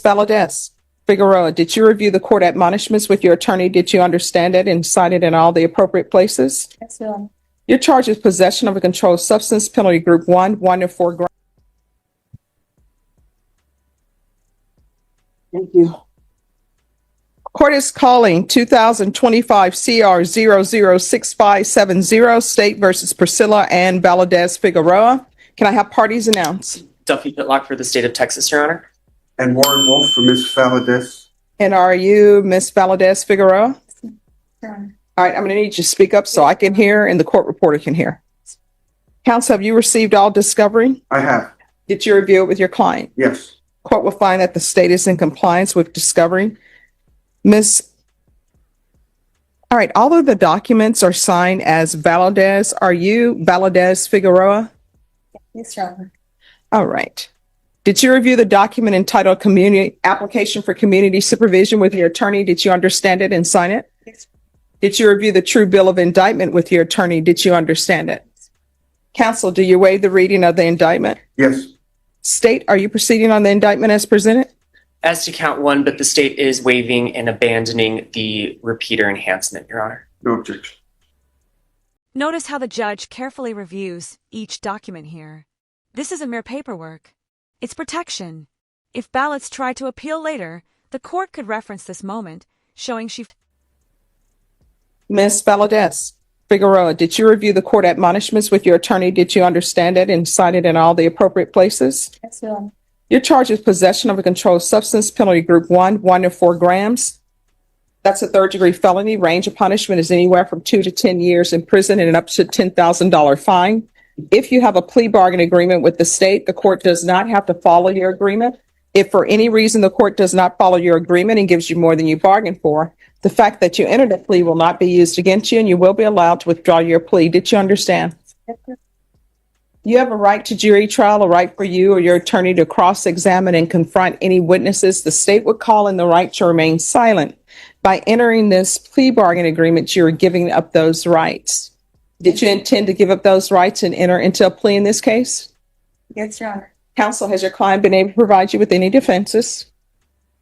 Valadez Figueroa, did you review the court admonishments with your attorney? Did you understand it and cite it in all the appropriate places? Yes, Your Honor. Your charge is possession of a controlled substance, penalty group 1 to 4 grams. Thank you. Court is calling 2025 CR 006570 State versus Priscilla Ann Valadez Figueroa. Can I have parties announce? Duffy Pitlock for the state of Texas, Your Honor. And Warren Wolf for Ms. Valadez. And are you Ms. Valadez Figueroa? Your Honor. All right, I'm going to need you to speak up so I can hear and the court reporter can hear. Counsel, have you received all discovery? I have. Did you review it with your client? Yes. Court will find that the state is in compliance with discovery. All right, all of the documents are signed as Valadez. Are you Valadez Figueroa? Yes, Your Honor. All right. Did you review the document entitled Community Application for Community Supervision with your attorney? Did you understand it and sign it? Yes. Did you review the true bill of indictment with your attorney? Did you understand it? Counsel, do you waive the reading of the indictment? Yes. State, are you proceeding on the indictment as presented? As to count one, but the state is waiving and abandoning the repeater enhancement, Your Honor. No objection. Notice how the judge carefully reviews each document here. This isn't mere paperwork. It's protection. If ballots try to appeal later, the court could reference this moment, showing she... Ms. Valadez Figueroa, did you review the court admonishments with your attorney? Did you understand it and cite it in all the appropriate places? Yes, Your Honor. Your charge is possession of a controlled substance, penalty group 1 to 4 grams. That's a third-degree felony. Range of punishment is anywhere from 2 to 10 years in prison and up to $10,000 fine. If you have a plea bargain agreement with the state, the court does not have to follow your agreement. If for any reason the court does not follow your agreement and gives you more than you bargained for, the fact that you entered a plea will not be used against you and you will be allowed to withdraw your plea. Did you understand? Yes, Your Honor. You have a right to jury trial, a right for you or your attorney to cross-examine and confront any witnesses. The state would call in the right to remain silent. By entering this plea bargain agreement, you are giving up those rights. Did you intend to give up those rights and enter into a plea in this case? Yes, Your Honor. Counsel, has your client been able to provide you with any defenses?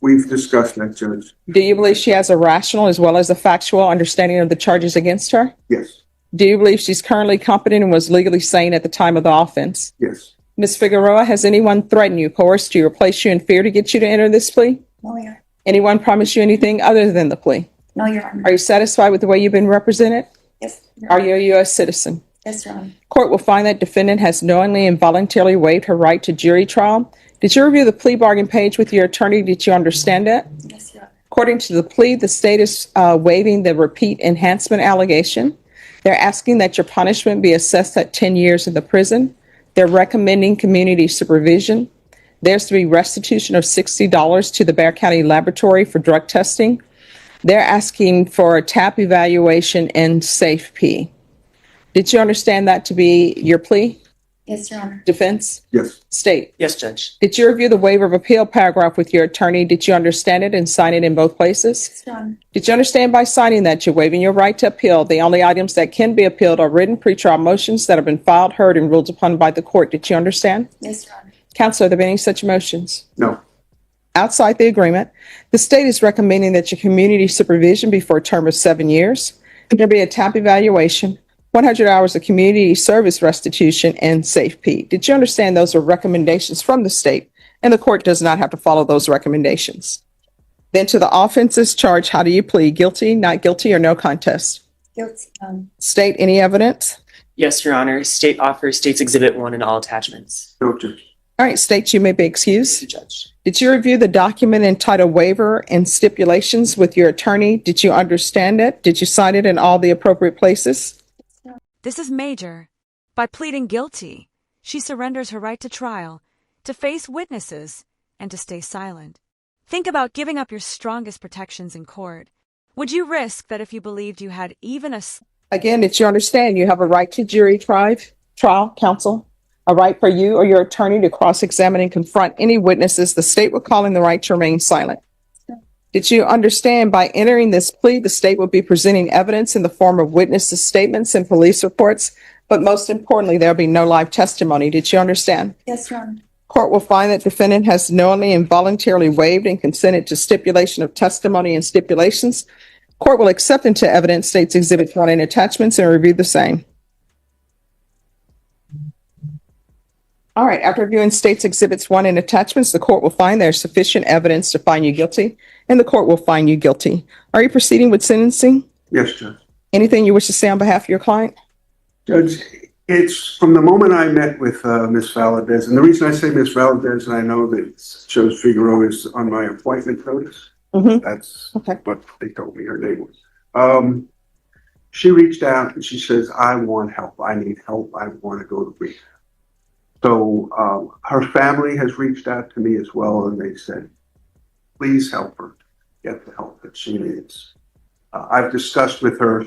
We've discussed that, Judge. Do you believe she has a rational as well as a factual understanding of the charges against her? Yes. Do you believe she's currently competent and was legally sane at the time of the offense? Yes. Ms. Figueroa, has anyone threatened you, coerced you, or placed you in fear to get you to enter this plea? No, Your Honor. Anyone promise you anything other than the plea? No, Your Honor. Are you satisfied with the way you've been represented? Yes, Your Are Honor. you a U.S. citizen? Yes, Your Honor. Court will find that defendant has knowingly and voluntarily waived her right to jury trial. Did you review the plea bargain page with your attorney? Did you understand it? Yes, Your Honor. According to the plea, the state is waiving the repeat enhancement allegation. They're asking that your punishment be assessed at 10 years in the prison. They're recommending community supervision. There's to be restitution of $60 to the Bexar County Laboratory for drug testing. They're asking for a TAP evaluation and safe P. Did you understand that to be your plea? Yes, Your Honor. Defense? Yes. State? Yes, Judge. Did you review the waiver of appeal paragraph with your attorney? Did you understand it and sign it in both places? Yes, Your Honor. Did you understand by signing that you're waiving your right to appeal? The only items that can be appealed are written pretrial motions that have been filed, heard, and ruled upon by the court. Did you understand? Yes, Your Honor. Counsel, are there any such motions? No. Outside the agreement, the state is recommending that your community supervision be for a term of 7 years. There be a TAP evaluation, 100 hours of community service restitution, and safe P. Did you understand those are recommendations from the state, and the court does not have to follow those recommendations? Then to the offenses charged, how do you plead? Guilty, not guilty, or no contest? Guilty. State, any evidence? Yes, Your Honor. State offers State's Exhibit 1 and all attachments. No objection. All right, state, you may be excused. Yes, Judge. Did you review the document entitled Waiver and Stipulations with your attorney? Did you understand it? Did you sign it in all the appropriate places? This is major. By pleading guilty, she surrenders her right to trial, to face witnesses, and to stay silent. Think about giving up your strongest protections in court. Would you risk that if you believed you had even a... Again, did you understand you have a right to jury trial, counsel? A right for you or your attorney to cross-examine and confront any witnesses. The state will call in the right to remain silent. Did you understand by entering this plea, the state will be presenting evidence in the form of witnesses' statements and police reports, but most importantly, there'll be no live testimony. Did you understand? Yes, Your Honor. Court will find that defendant has knowingly and voluntarily waived and consented to stipulation of testimony and stipulations. Court will accept into evidence State's Exhibit 1 and attachments and review the same. All right, after reviewing State's Exhibits 1 and attachments, the court will find there is sufficient evidence to find you guilty, and the court will find you guilty. Are you proceeding with sentencing? Yes, Judge. Anything you wish to say on behalf of your client? Judge, it's from the moment I met with Ms. Valadez, and the reason I say Ms. Valadez, and I know that Judge Figueroa is on my appointment notice. That's Okay. what they told me her name was. She reached out and she says, I want help. I need help. I want to go to rehab. So her family has reached out to me as well, and they said, please help her get the help that she needs. I've discussed with her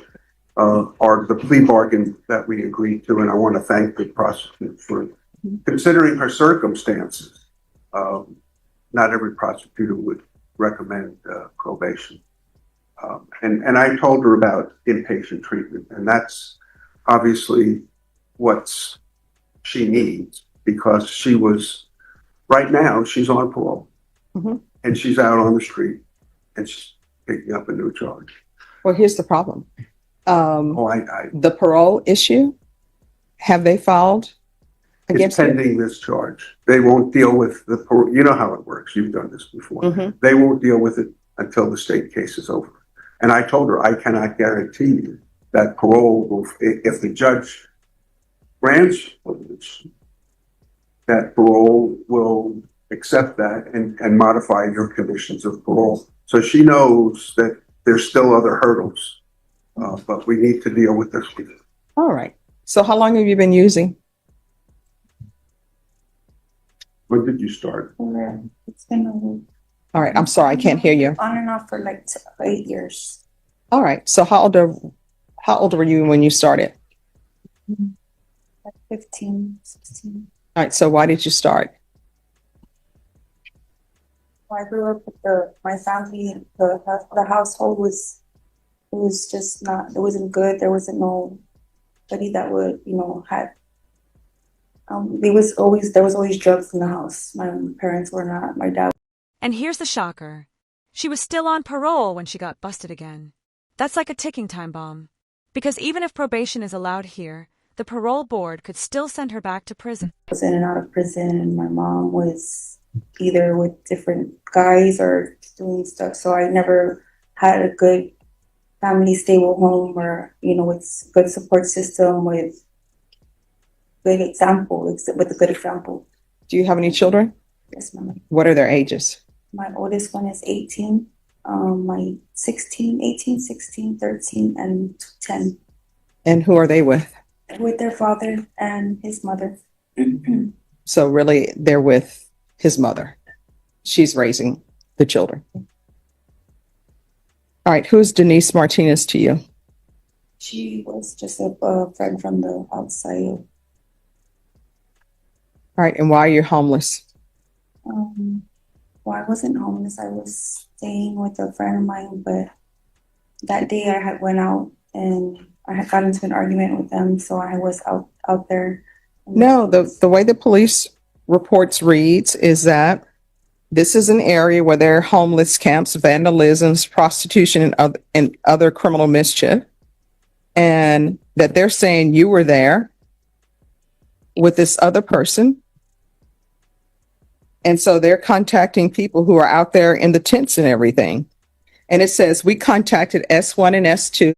the plea bargain that we agreed to, and I want to thank the prosecutor for considering her circumstances. Not every prosecutor would recommend probation. And I told her about inpatient treatment, and that's obviously what she needs, because she was, right now, she's on parole, and she's out on the street, and she's picking up a new charge. Well, here's the problem. I The parole issue, have they filed it's against you? pending this charge. They won't deal with the parole. You know how it works. You've done this before. They won't deal with it until the state case is over. And I told her, I cannot guarantee you that parole will, if the judge grants that parole will accept that and modify your conditions of parole. So she knows that there's still other hurdles, but we need to deal with this. All right. So how long have you been using? When did you start? It's been All right. I'm sorry. I can't hear you. on and off for like 8 years. All right. So how old were you when you started? Like 15, 16. All right. So why did you start? I grew up with my family. The household was just not. It wasn't good. There wasn't nobody that would had. There was always drugs in the house. My parents were not. My dad. And here's the shocker. She was still on parole when she got busted again. That's like a ticking time bomb. Because even if probation is allowed here, the parole board could still send her back to prison. I was in and out of prison, and my mom was either with different guys or doing stuff. So I never had a good family, stable home, or with good support system, with good example, with a good example. Do you have any children? Yes, ma'am. What are their ages? My oldest one is 18. My 18, 16, 13, and 10. And who are they with? With their father and his mother. So really, they're with his mother. She's raising the children. All right. Who's Denise Martinez to you? She was just a friend from the outside. All right. And why are you homeless? Well, I wasn't homeless. I was staying with a friend of mine, but that day I had went out and I had got into an argument with them, so I was out there. No, the way the police reports reads is that this is an area where there are homeless camps, vandalisms, prostitution, and other criminal mischief, and that they're saying you were there with this other person. And so they're contacting people who are out there in the tents and everything. And it says, we contacted S1 and S2